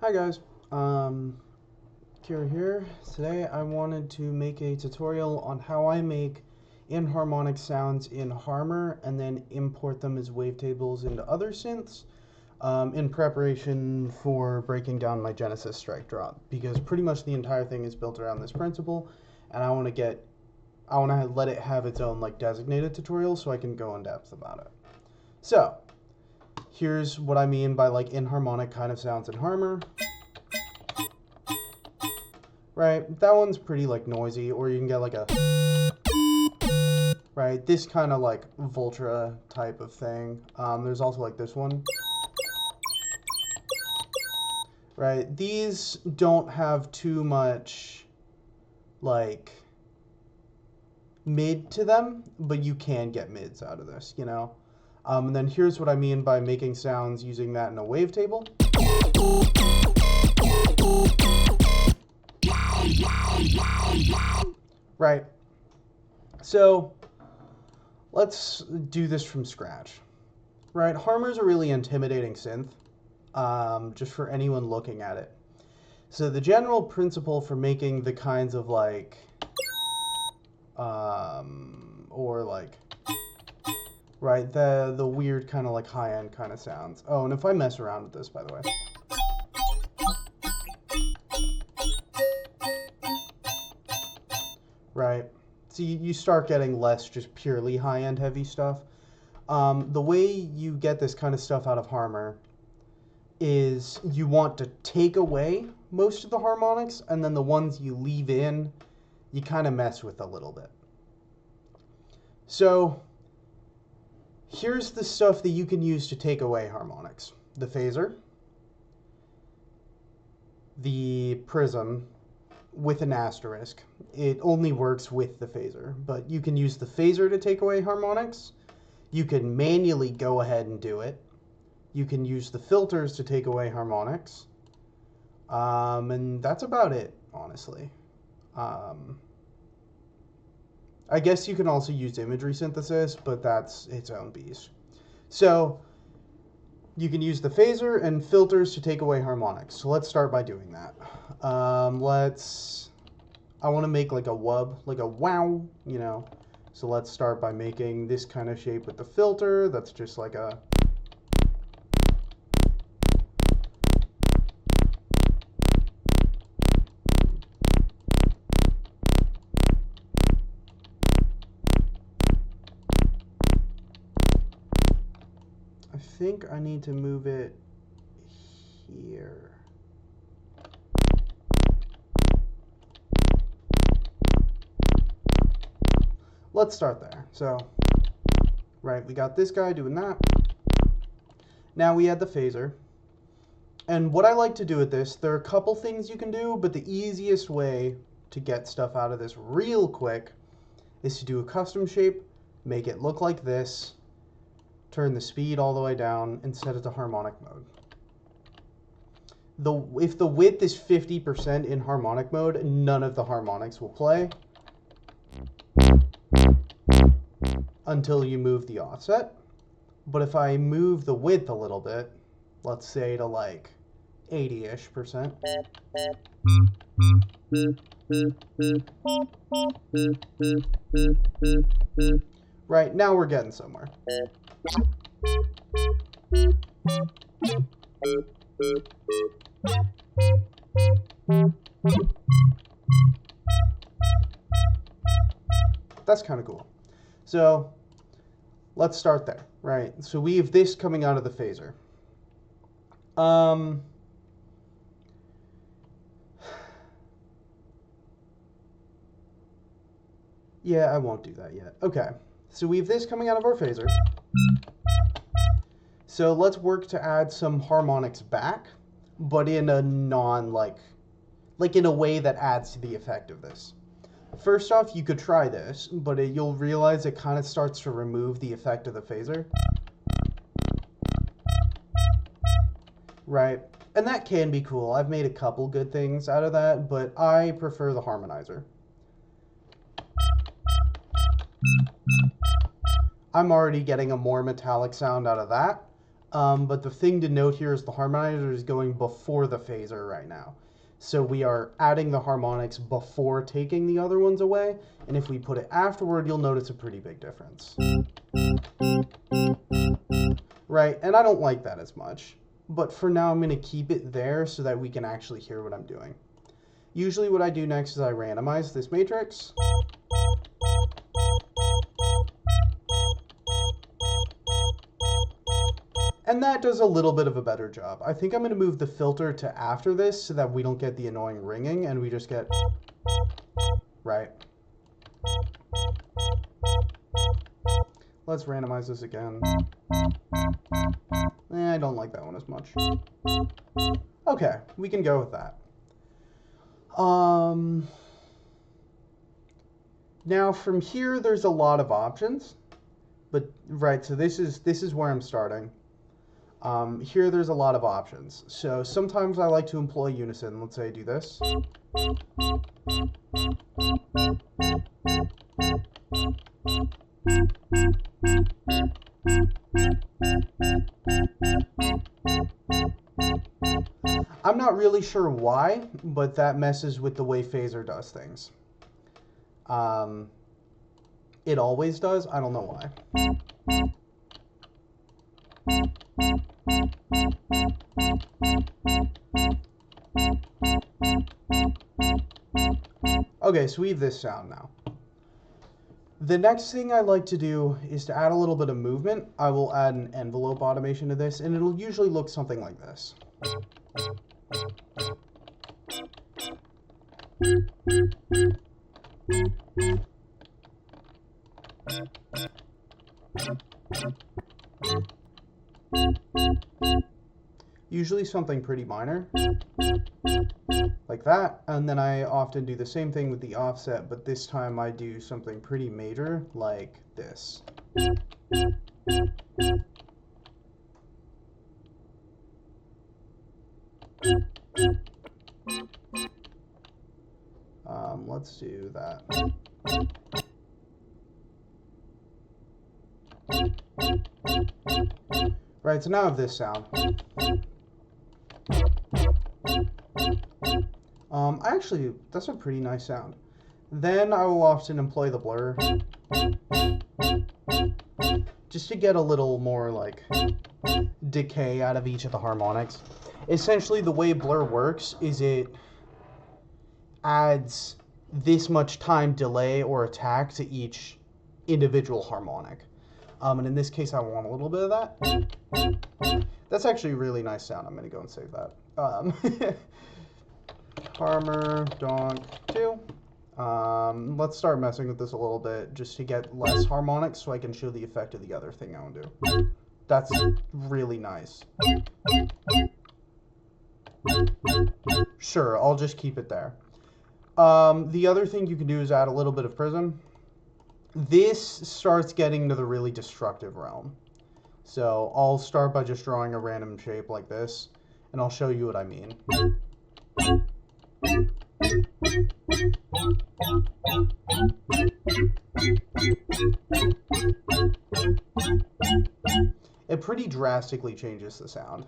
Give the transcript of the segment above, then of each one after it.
Hi guys, Kira here. Today I wanted to make a tutorial on how I make inharmonic sounds in Harmor and then import them as wavetables into other synths in preparation for breaking down my Genesis strike drop, because pretty much the entire thing is built around this principle, and I want to let it have its own like designated tutorial so I can go in depth about it. So here's what I mean by like inharmonic kind of sounds in Harmor. Right, that one's pretty like noisy, or you can get like a, right, this kind of like Voltra type of thing. There's also like this one. Right, these don't have too much like mid to them, but you can get mids out of this, you know? And then here's what I mean by making sounds using that in a wavetable. Right. So let's do this from scratch. Right, Harmor's a really intimidating synth, just for anyone looking at it. So the general principle for making the kinds of like, or like, right, the weird kind of like high-end kind of sounds. Oh, and if I mess around with this, by the way. Right, so you start getting less just purely high-end heavy stuff. The way you get this kind of stuff out of Harmor is you want to take away most of the harmonics, and then the ones you leave in, you kind of mess with a little bit. So here's the stuff that you can use to take away harmonics. The phaser, the prism with an asterisk. It only works with the phaser, but you can use the phaser to take away harmonics. You can manually go ahead and do it. You can use the filters to take away harmonics. And that's about it, honestly. I guess you can also use imagery synthesis, but that's its own beast. So you can use the phaser and filters to take away harmonics. So let's start by doing that. I want to make like a wub, like a wow, you know. So let's start by making this kind of shape with the filter. That's just like a... I think I need to move it here. Let's start there. So, right, we got this guy doing that. Now we add the phaser. And what I like to do with this, there are a couple things you can do, but the easiest way to get stuff out of this real quick is to do a custom shape, make it look like this, turn the speed all the way down, and set it to harmonic mode. If the width is 50% in harmonic mode, none of the harmonics will play until you move the offset. But if I move the width a little bit, let's say to like 80-ish%, right, now we're getting somewhere. That's kind of cool. So let's start there, right? So we have this coming out of the phaser. Yeah, I won't do that yet. Okay, so we have this coming out of our phaser. So let's work to add some harmonics back, but in a like in a way that adds to the effect of this. First off, you could try this, but you'll realize it kind of starts to remove the effect of the phaser. Right, and that can be cool. I've made a couple good things out of that, but I prefer the harmonizer. I'm already getting a more metallic sound out of that. But the thing to note here is the harmonizer is going before the phaser right now. So we are adding the harmonics before taking the other ones away. And if we put it afterward, you'll notice a pretty big difference. Right, and I don't like that as much. But for now, I'm going to keep it there so that we can actually hear what I'm doing. Usually what I do next is I randomize this matrix. And that does a little bit of a better job. I think I'm going to move the filter to after this so that we don't get the annoying ringing and we just get... Right. Let's randomize this again. I don't like that one as much. Okay, we can go with that. Now from here, there's a lot of options. But, right, so this is where I'm starting. Here there's a lot of options. So sometimes I like to employ unison. Let's say I do this. I'm not really sure why, but that messes with the way phaser does things. It always does. I don't know why. Okay, so we have this sound now. The next thing I like to do is to add a little bit of movement. I will add an envelope automation to this, and it'll usually look something like this. Usually something pretty minor, like that, and then I often do the same thing with the offset, but this time I do something pretty major, like this. Let's do that. Right, so now I have this sound. Actually, that's a pretty nice sound. Then I will often employ the blur, just to get a little more, like, decay out of each of the harmonics. Essentially, the way blur works is it adds this much time delay or attack to each individual harmonic. And in this case, I want a little bit of that. That's actually a really nice sound. I'm going to go and save that. Harmor, donk, 2. Let's start messing with this a little bit just to get less harmonics so I can show the effect of the other thing I want to do. That's really nice. Sure, I'll just keep it there. The other thing you can do is add a little bit of prism. This starts getting into the really destructive realm. So I'll start by just drawing a random shape like this, and I'll show you what I mean. It pretty drastically changes the sound.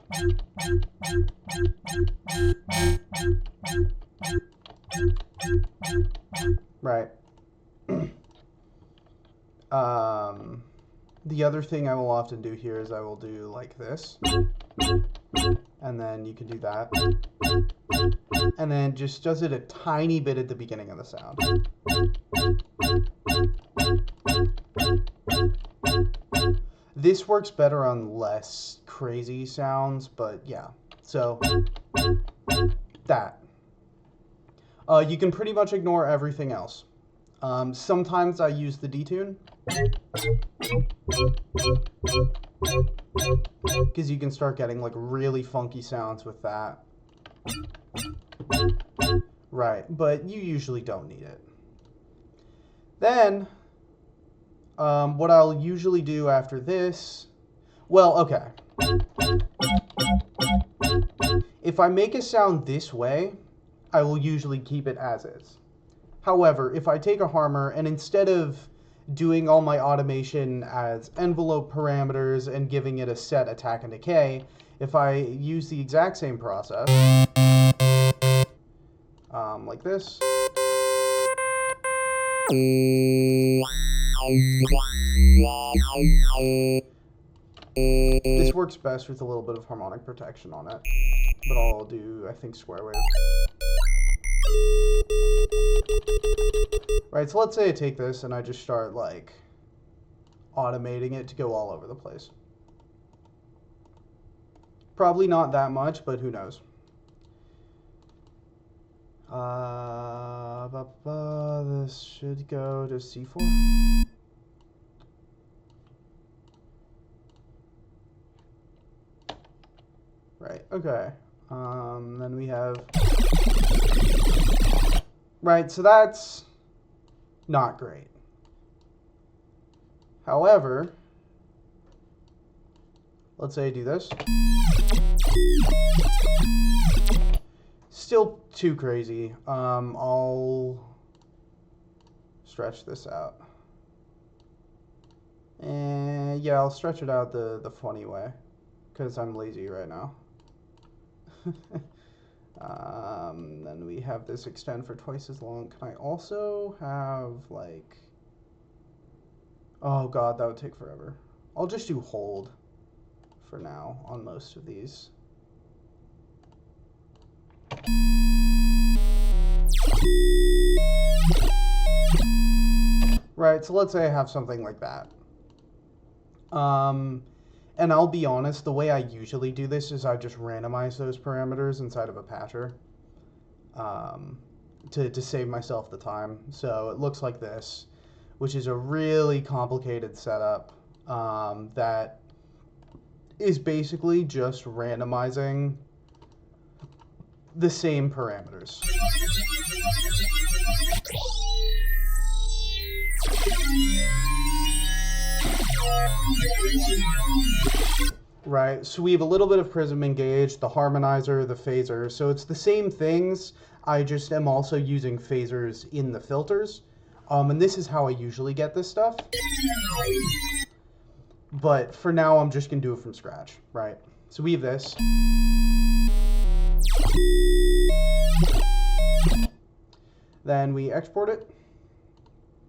Right. The other thing I will often do here is I will do like this. And then you can do that. And then just does it a tiny bit at the beginning of the sound. This works better on less crazy sounds, but yeah. So, that. You can pretty much ignore everything else. Sometimes I use the detune, because you can start getting like really funky sounds with that. Right, but you usually don't need it. Then, what I'll usually do after this, well, okay. If I make a sound this way, I will usually keep it as is. However, if I take a harmor and instead of doing all my automation as envelope parameters and giving it a set attack and decay. If I use the exact same process, like this, this works best with a little bit of harmonic protection on it, but I'll do, I think, square wave. Right, so let's say I take this and I just start, like, automating it to go all over the place. Probably not that much, but who knows. This should go to C4. Right, okay. Then we have... Right, so that's not great. However, let's say I do this. Still too crazy. I'll stretch this out. And yeah, I'll stretch it out the funny way, because I'm lazy right now. Then we have this extend for twice as long. Can I also have, like... Oh god, that would take forever. I'll just do hold for now on most of these. Right, so let's say I have something like that. And I'll be honest, the way I usually do this is I just randomize those parameters inside of a patcher to save myself the time. So it looks like this, which is a really complicated setup that is basically just randomizing the same parameters. Right, so we have a little bit of prism engaged, the harmonizer, the phaser, so it's the same things, I just am also using phasers in the filters, and this is how I usually get this stuff, but for now I'm just going to do it from scratch, right? So we have this. Then we export it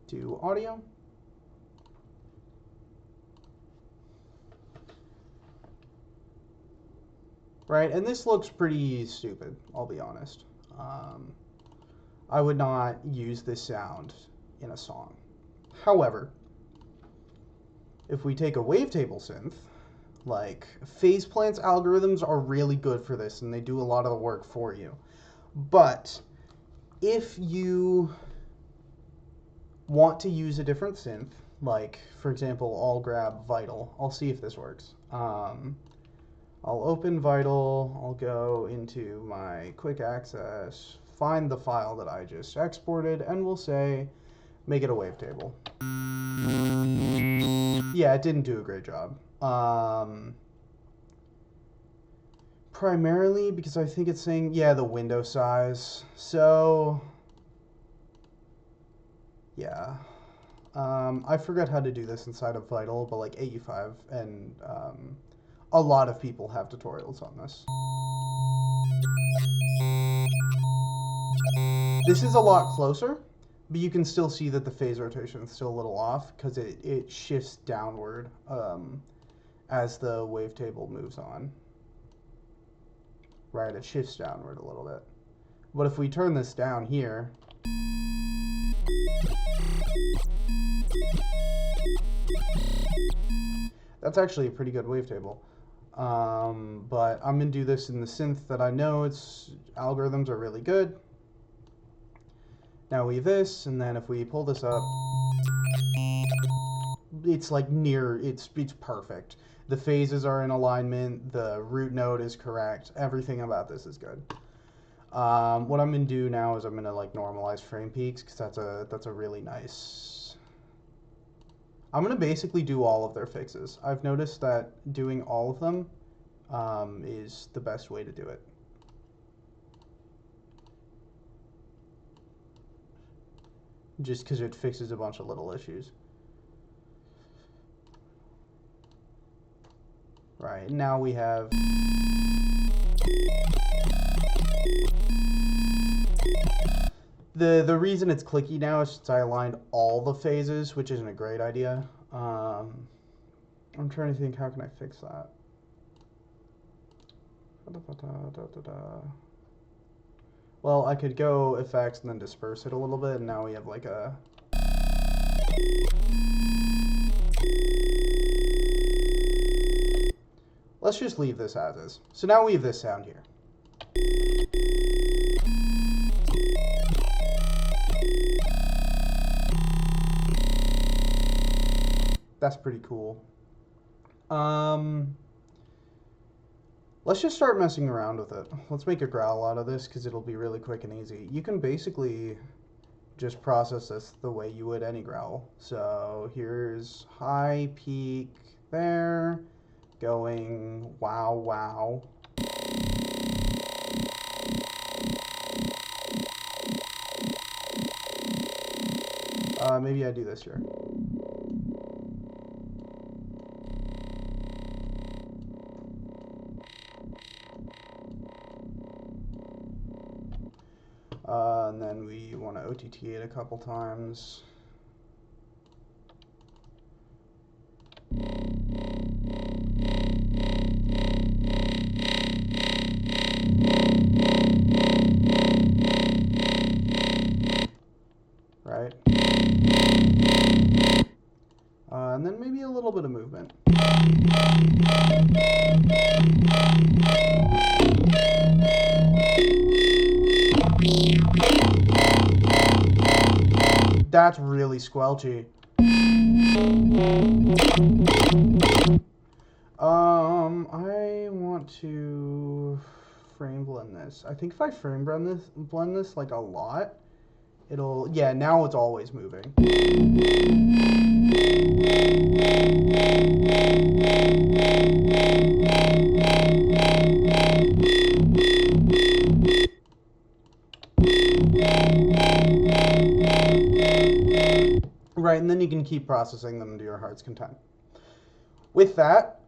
to audio. Right, and this looks pretty stupid, I'll be honest. I would not use this sound in a song. However, if we take a wavetable synth, like Phaseplant's algorithms are really good for this and they do a lot of the work for you. But if you want to use a different synth, like for example, I'll grab Vital. I'll see if this works. I'll open Vital, I'll go into my quick access, find the file that I just exported, and we'll say, make it a wavetable. Yeah, it didn't do a great job. Primarily because I think it's saying, yeah, the window size. So, yeah. I forgot how to do this inside of Vital, but like AU5 and a lot of people have tutorials on this. This is a lot closer, but you can still see that the phase rotation is still a little off because it shifts downward as the wavetable moves on. Right, it shifts downward a little bit. But if we turn this down here, that's actually a pretty good wavetable. But I'm going to do this in the synth that I know its algorithms are really good. Now we have this, and then if we pull this up, it's like it's perfect. The phases are in alignment, the root node is correct, everything about this is good. What I'm going to do now is I'm going to like normalize frame peaks, because that's a really nice... I'm going to basically do all of their fixes. I've noticed that doing all of them is the best way to do it. Just because it fixes a bunch of little issues. Right, now we have... The reason it's clicky now is since I aligned all the phases, which isn't a great idea. I'm trying to think, how can I fix that? Well, I could go effects and then disperse it a little bit, and now we have like a... Let's just leave this as is. So now we have this sound here. That's pretty cool. Let's just start messing around with it. Let's make a growl out of this because it'll be really quick and easy. You can basically just process this the way you would any growl. So here's high peak there, going wow wow. Maybe I do this here. And then we want to OTT it a couple times. Right. And then maybe a little bit of movement. That's really squelchy. I want to frame blend this. I think if I frame blend this like a lot, it'll, yeah, now it's always moving. Right, and then you can keep processing them to your heart's content. With that,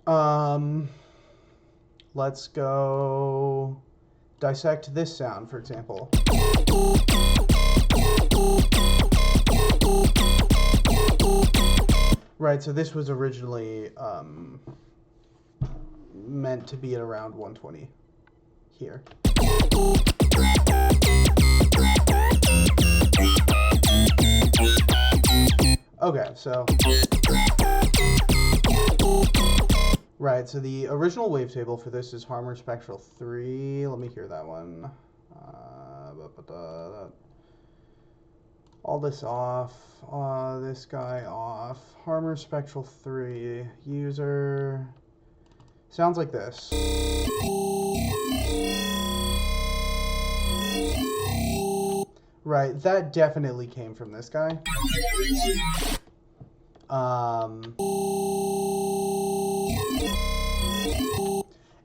let's go dissect this sound, for example. Right, so this was originally meant to be at around 120 here. Okay, so... Right, so the original wavetable for this is Harmor Spectral 3. Let me hear that one. All this off. This guy off. Harmor Spectral 3. User. Sounds like this. Right, that definitely came from this guy.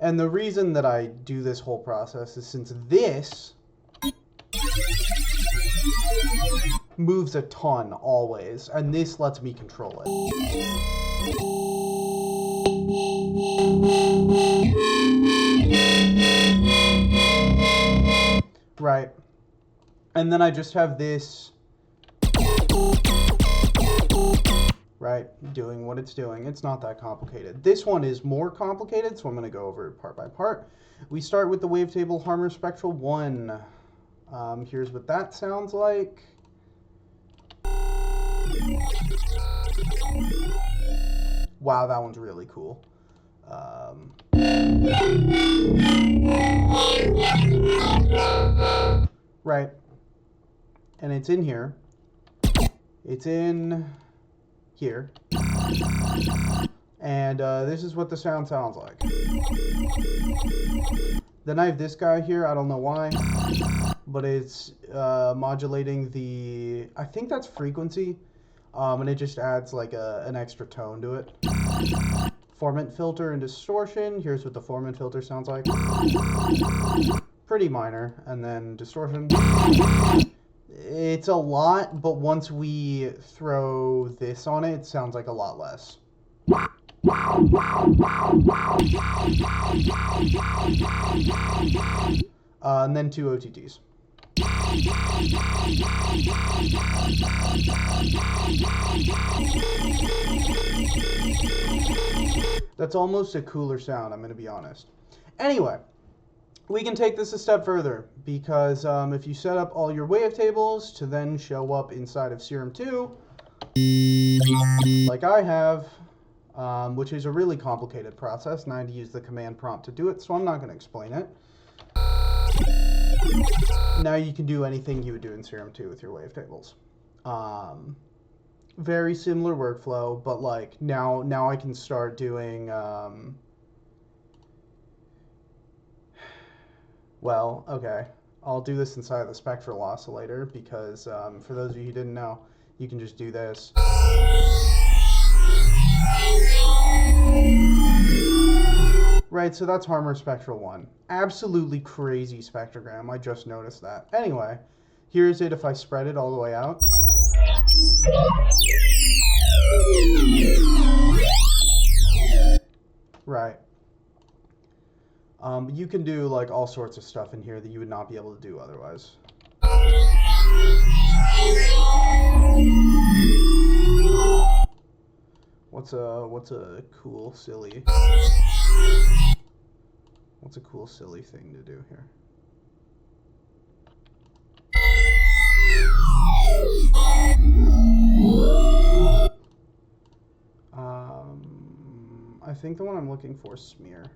And the reason that I do this whole process is since this moves a ton always, and this lets me control it. Right. And then I just have this, right, doing what it's doing. It's not that complicated. This one is more complicated, so I'm going to go over it part by part. We start with the wavetable Harmor Spectral 1. Here's what that sounds like. Wow, that one's really cool. Right. And it's in here. It's in here. And this is what the sound sounds like. Then I have this guy here. I don't know why. But it's modulating the... I think that's frequency. And it just adds like an extra tone to it. Formant filter and distortion. Here's what the formant filter sounds like. Pretty minor. And then distortion. It's a lot, but once we throw this on it, it sounds like a lot less. And then 2 OTTs. That's almost a cooler sound, I'm going to be honest. Anyway, we can take this a step further, because if you set up all your wavetables to then show up inside of Serum 2, like I have, which is a really complicated process, and I had to use the command prompt to do it, so I'm not going to explain it. Now you can do anything you would do in Serum 2 with your wavetables. Very similar workflow, but like now I can start doing well, okay, I'll do this inside of the Spectral oscillator, because for those of you who didn't know, you can just do this. Right, so that's Harmor Spectral 1. Absolutely crazy spectrogram, I just noticed that. Anyway, here's it if I spread it all the way out. Right. You can do like all sorts of stuff in here that you would not be able to do otherwise. What's a cool silly thing to do here? I think the one I'm looking for is smear.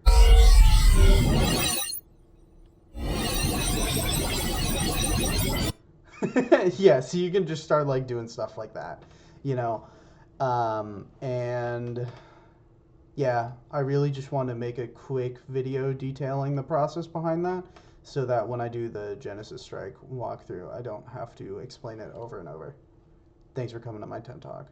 Yeah, so you can just start like doing stuff like that, you know. And yeah, I really just want to make a quick video detailing the process behind that, so that when I do the Genesis Strike walkthrough, I don't have to explain it over and over. Thanks for coming to my TED Talk.